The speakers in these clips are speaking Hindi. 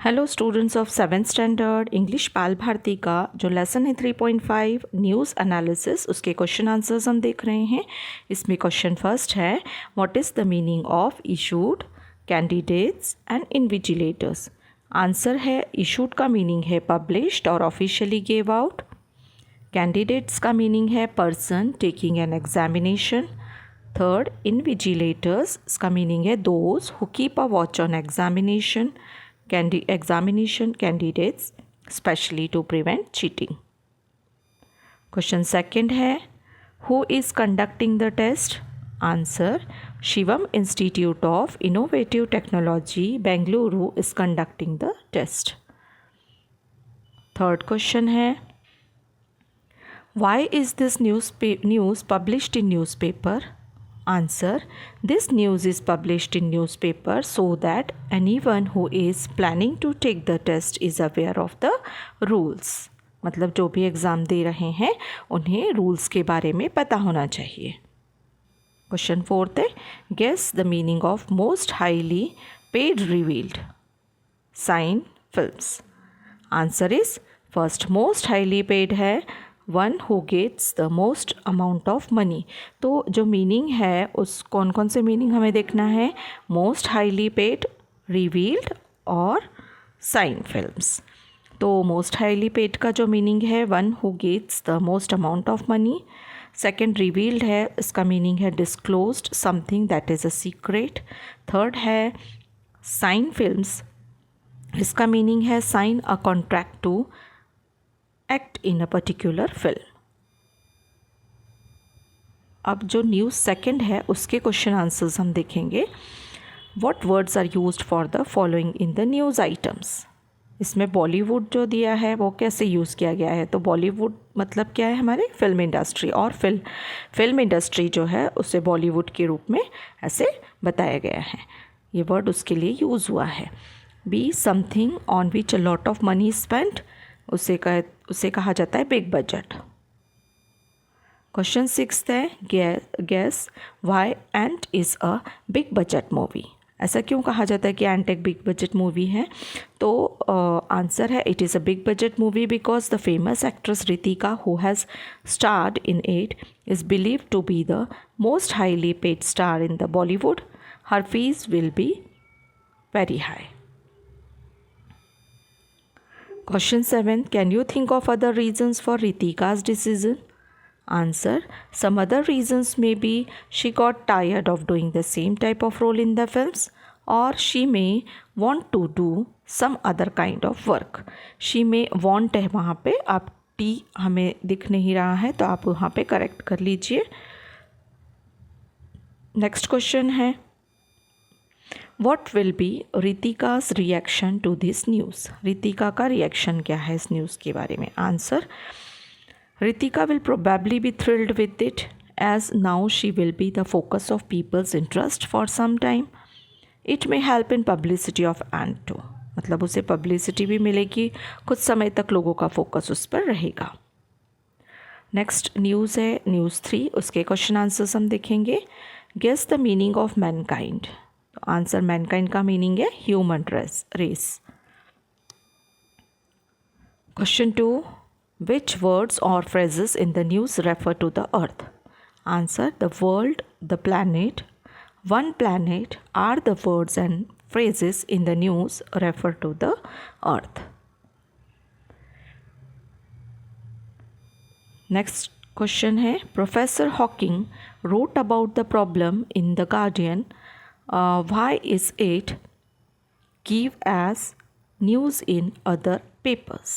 Hello students of 7th standard English Pal Bharati का जो लेसन है 3.5 न्यूज़ एनालिसिस उसके क्वेश्चन आंसर्स हम देख रहे हैं। इसमें क्वेश्चन फर्स्ट है, what is the meaning of issued, candidates and invigilators. Answer है इशूड का मीनिंग है पब्लिश्ड और ऑफिशियली गिव आउट। कैंडिडेट्स का मीनिंग है person taking an examination. Third, invigilators इसका मीनिंग है those who keep a watch on examination candidates especially to prevent cheating. Question second है, who is conducting the test? Answer, Shivam Institute of Innovative Technology, Bengaluru is conducting the test. Third question है, why is this news published in newspaper? Answer, this news is published in newspaper so that anyone who is planning to take the test is aware of the rules. मतलब जो भी एग्ज़ाम दे रहे हैं उन्हें रूल्स के बारे में पता होना चाहिए। क्वेश्चन फोर्थ है, guess the meaning of most highly paid revealed sign films. Answer is first, most highly paid है one who gets the most amount of money. तो जो मीनिंग है उस कौन कौन से मीनिंग हमें देखना है, मोस्ट हाईली पेड, रिवील्ड और साइन फिल्म्स। तो मोस्ट हाईली पेड का जो मीनिंग है one who gets the most amount of money. Second, revealed है, इसका मीनिंग है disclosed something that is a secret. Third है साइन फिल्म्स, इसका मीनिंग है sign a contract to act in a particular film. अब जो न्यूज़ सेकंड है उसके क्वेश्चन आंसर्स हम देखेंगे। What words are used for the following in the news items. इसमें बॉलीवुड जो दिया है वो कैसे यूज़ किया गया है, तो बॉलीवुड मतलब क्या है, हमारे फिल्म इंडस्ट्री, और फिल्म इंडस्ट्री जो है उसे बॉलीवुड के रूप में ऐसे बताया गया है, ये वर्ड उसके लिए यूज़ हुआ है। B, something on which a lot of money spent, उसे कहा जाता है बिग बजट। क्वेश्चन सिक्स्थ है, guess why ant is a big budget movie. ऐसा क्यों कहा जाता है कि एंट एक बिग बजट मूवी है, तो आंसर है it is a big budget movie because the famous actress Ritika who has starred in it is believed to be the most highly paid star in the Bollywood. Her fees will be very high. Question 7, can you think of other reasons for Ritika's decision? Answer, some other reasons may be she got tired of doing the same type of role in the films, or she may want to do some other kind of work. She may want है वहाँ पे, आप टी हमें दिख नहीं रहा है तो आप वहाँ पे करेक्ट कर लीजिए। नेक्स्ट क्वेश्चन है, What will be Ritika's reaction to this news? Ritika का रिएक्शन क्या है इस न्यूज़ के बारे में? Answer, Ritika will probably be thrilled with it as now she will be the focus of people's interest for some time. It may help in publicity of Ant too. मतलब उसे पब्लिसिटी भी मिलेगी, कुछ समय तक लोगों का फोकस उस पर रहेगा। नेक्स्ट न्यूज़ है न्यूज़ 3, उसके क्वेश्चन आंसर्स हम देखेंगे। Guess the meaning of mankind. Answer, mankind का मीनिंग है human race. Question 2, which words और phrases in the news refer to the earth. Answer, the world, the planet, one planet are the words and phrases in the news refer to the earth. Next question है, professor Hawking wrote about the problem in the Guardian. Why is it give as news in other papers?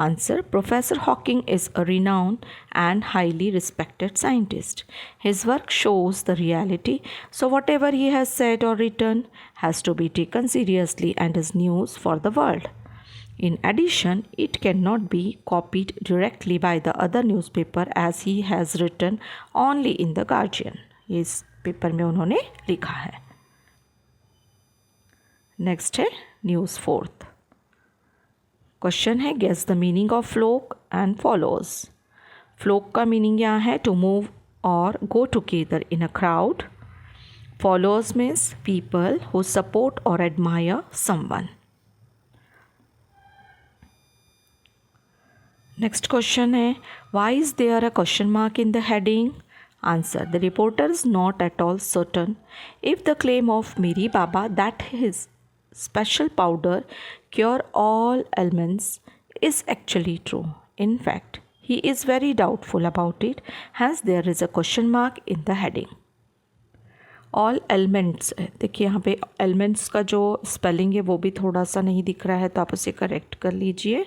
Answer, Professor Hawking is a renowned and highly respected scientist. His work shows the reality, so whatever he has said or written has to be taken seriously and is news for the world. In addition, it cannot be copied directly by the other newspaper as he has written only in the Guardian. इस पेपर में उन्होंने लिखा है। नेक्स्ट है न्यूज़ 4th। क्वेश्चन है, guess the meaning of flock and follows. Flock का मीनिंग यहाँ है टू मूव और go together in a crowd. Followers means people who support or admire someone. Next question है, why is there a question mark in the heading? Answer, the reporter is not at all certain if the claim of Miri Baba that his special powder cure all ailments is actually true. In fact, he is very doubtful about it, hence there is a question mark in the heading. All ailments, देखिए यहाँ पे ailments का जो स्पेलिंग है वो भी थोड़ा सा नहीं दिख रहा है, तो आप उसे करेक्ट कर लीजिए.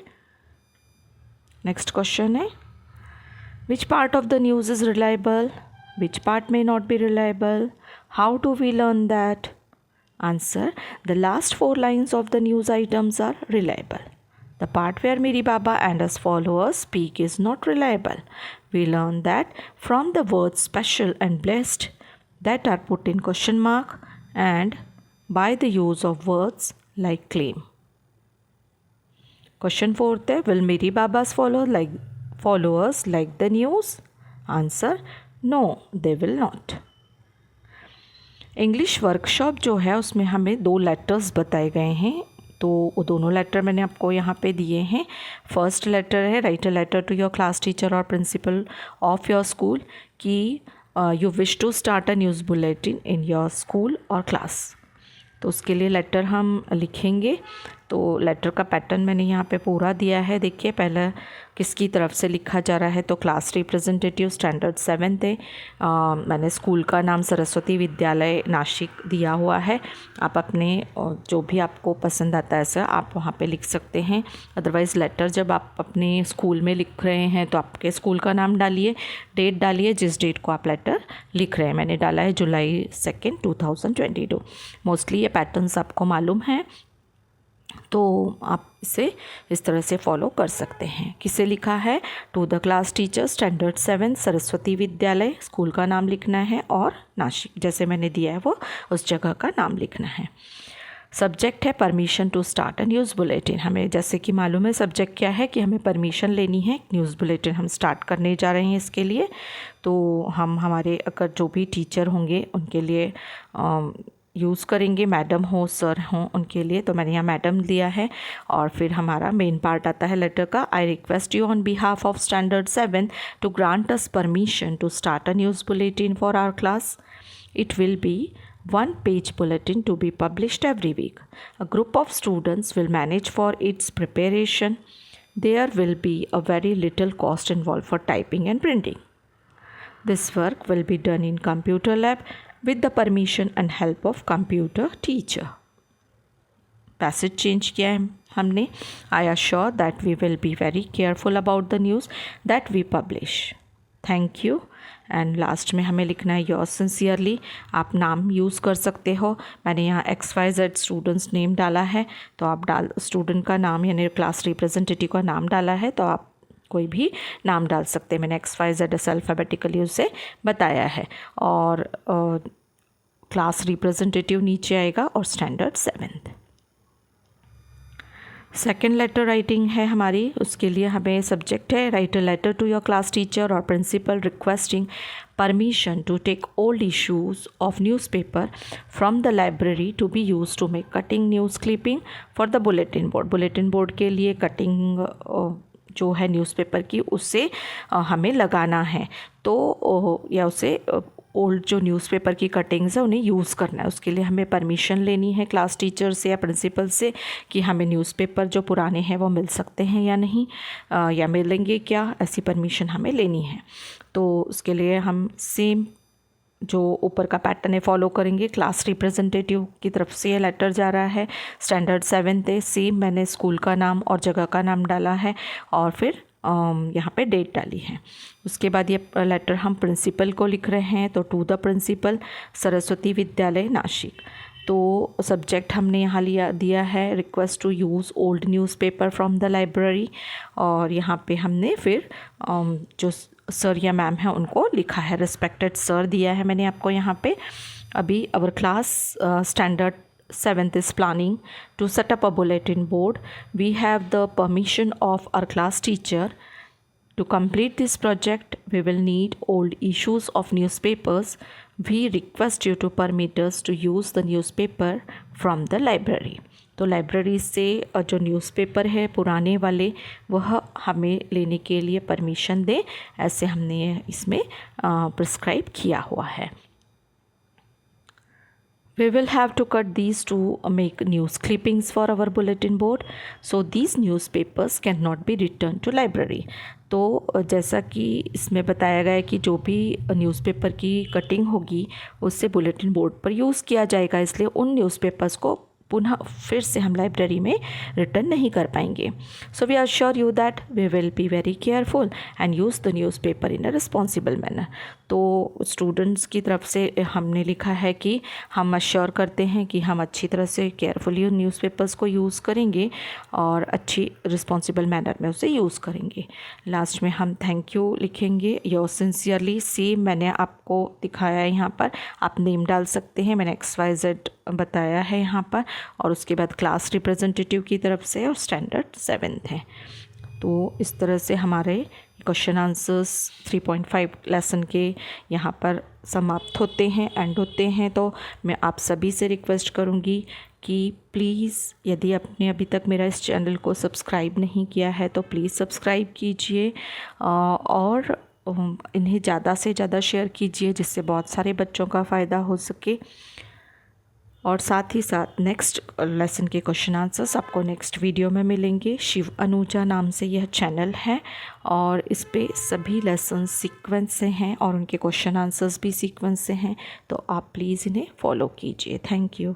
नेक्स्ट क्वेश्चन है, which part of the news is reliable? Which part may not be reliable? How do we learn that? Answer, the last 4 lines of the news items are reliable. The part where Miri Baba and his followers speak is not reliable. We learn that from the words special and blessed that are put in question mark and by the use of words like claim. Question 4th है, will Miri Baba's followers like the news? Answer, no, they will not. English workshop जो है उसमें हमें 2 लेटर्स बताए गए हैं, तो वो दोनों लेटर मैंने आपको यहाँ पे दिए हैं. फर्स्ट लेटर है, write a letter to your class teacher और प्रिंसिपल ऑफ योर स्कूल कि you wish to start a news bulletin in your school और क्लास. तो उसके लिए लेटर हम लिखेंगे. तो लेटर का पैटर्न मैंने यहाँ पे पूरा दिया है. देखिए पहला किसकी तरफ से लिखा जा रहा है, तो क्लास रिप्रेजेंटेटिव स्टैंडर्ड 7 है. मैंने स्कूल का नाम सरस्वती विद्यालय नासिक दिया हुआ है. आप अपने जो भी आपको पसंद आता है ऐसा आप वहाँ पे लिख सकते हैं. अदरवाइज़ लेटर जब आप अपने स्कूल में लिख रहे हैं तो आपके स्कूल का नाम डालिए, डेट डालिए जिस डेट को आप लेटर लिख रहे हैं. मैंने डाला है जुलाई 2, 2022. मोस्टली ये पैटर्न्स आपको मालूम है, तो आप इसे इस तरह से फॉलो कर सकते हैं. किसे लिखा है, to the class teacher standard 7 Saraswati Vidyalaya, school का नाम लिखना है और नासिक जैसे मैंने दिया है वो उस जगह का नाम लिखना है. सब्जेक्ट है permission to start a news bulletin. हमें जैसे कि मालूम है सब्जेक्ट क्या है कि हमें परमिशन लेनी है, न्यूज़ बुलेटिन हम स्टार्ट करने जा रहे हैं इसके लिए. तो हम हमारे अगर जो भी टीचर होंगे उनके लिए यूज़ करेंगे, मैडम हो सर हों उनके लिए, तो मैंने यहाँ मैडम लिया है. और फिर हमारा मेन पार्ट आता है लेटर का, I request you on behalf of standard 7 to grant us permission to start a news bulletin for our class. It will be 1-page bulletin to be published every week. A group of students will manage for its preparation. There will be a very little cost involved for typing and printing. This work will be done in computer lab with the permission and help of computer teacher. Passage change किया है हमने. I assure that we will be very careful about the news that we publish. Thank you. And last में हमें लिखना है योर सिंसियरली. आप नाम यूज़ कर सकते हो. मैंने यहाँ XYZ स्टूडेंट्स नेम डाला है, तो आप स्टूडेंट का नाम यानी क्लास रिप्रेजेंटेटिव का नाम डाला है, तो आप कोई भी नाम डाल सकते हैं. मैंने XYZ अल्फ़ाबेटिकली उसे बताया है. और क्लास रिप्रेजेंटेटिव नीचे आएगा और स्टैंडर्ड 7. सेकेंड लेटर राइटिंग है हमारी, उसके लिए हमें सब्जेक्ट है write a letter to your class teacher और principal requesting permission to take old issues of newspaper from the library to be use to make cutting news clipping for the bulletin board. Bulletin board के लिए कटिंग जो है न्यूज़पेपर की उससे हमें लगाना है, तो या उसे ओल्ड जो न्यूज़पेपर की कटिंग्स है उन्हें यूज़ करना है. उसके लिए हमें परमिशन लेनी है क्लास टीचर से या प्रिंसिपल से कि हमें न्यूज़पेपर जो पुराने हैं वो मिल सकते हैं या नहीं, या मिलेंगे क्या, ऐसी परमिशन हमें लेनी है. तो उसके लिए हम सेम जो ऊपर का पैटर्न है फॉलो करेंगे. क्लास रिप्रेजेंटेटिव की तरफ से ये लेटर जा रहा है, स्टैंडर्ड 7 है. सेम मैंने स्कूल का नाम और जगह का नाम डाला है और फिर यहाँ पे डेट डाली है. उसके बाद ये लेटर हम प्रिंसिपल को लिख रहे हैं, तो टू द प्रिंसिपल सरस्वती विद्यालय नासिक. तो सब्जेक्ट हमने यहाँ दिया है request to use old newspaper from the library. और यहाँ पे हमने फिर जो सर या मैम है उनको लिखा है, रिस्पेक्टेड सर दिया है मैंने आपको यहाँ पे. अभी our class standard 7th is planning to set up a bulletin board. We have the permission of our class teacher. To complete this project, we will need old issues of newspapers we request you to permit us to use the newspaper from the library. तो लाइब्रेरी से जो न्यूज़पेपर है पुराने वाले वह हमें लेने के लिए परमिशन दें, ऐसे हमने इसमें प्रिस्क्राइब किया हुआ है। We will have to cut these to make news clippings for our bulletin board. So these newspapers cannot be returned to library. तो जैसा कि इसमें बताया गया है कि जो भी न्यूज़पेपर की कटिंग होगी उससे बुलेटिन बोर्ड पर यूज़ किया जाएगा, इसलिए उन न्यूज़पेपर्स को पुनः फिर से हम लाइब्रेरी में रिटर्न नहीं कर पाएंगे। So we assure you that we will be very careful and use the newspaper in a responsible manner. तो स्टूडेंट्स की तरफ से हमने लिखा है कि हम अश्योर करते हैं कि हम अच्छी तरह से केयरफुली उन न्यूज़पेपर्स को यूज़ करेंगे और अच्छी रिस्पॉन्सिबल मैनर में उसे यूज़ करेंगे। लास्ट में हम थैंक यू लिखेंगे, योर सिंसियरली। सेम मैंने आपको दिखाया है यहाँ पर, आप नेम डाल सकते हैं, मैंने XYZ बताया है यहाँ पर, और उसके बाद क्लास रिप्रेजेंटेटिव की तरफ से और स्टैंडर्ड 7th है। तो इस तरह से हमारे क्वेश्चन आंसर्स 3.5 लेसन के यहाँ पर समाप्त होते हैं, एंड होते हैं। तो मैं आप सभी से रिक्वेस्ट करूँगी कि प्लीज़ यदि आपने अभी तक मेरा इस चैनल को सब्सक्राइब नहीं किया है तो प्लीज़ सब्सक्राइब कीजिए और इन्हें ज़्यादा से ज़्यादा शेयर कीजिए जिससे बहुत सारे बच्चों का फ़ायदा हो सके। और साथ ही साथ नेक्स्ट लेसन के क्वेश्चन आंसर्स आपको नेक्स्ट वीडियो में मिलेंगे। शिव अनुजा नाम से यह चैनल है और इस पे सभी लेसन सीक्वेंस से हैं और उनके क्वेश्चन आंसर्स भी सीक्वेंस से हैं, तो आप प्लीज़ इन्हें फॉलो कीजिए। Thank you.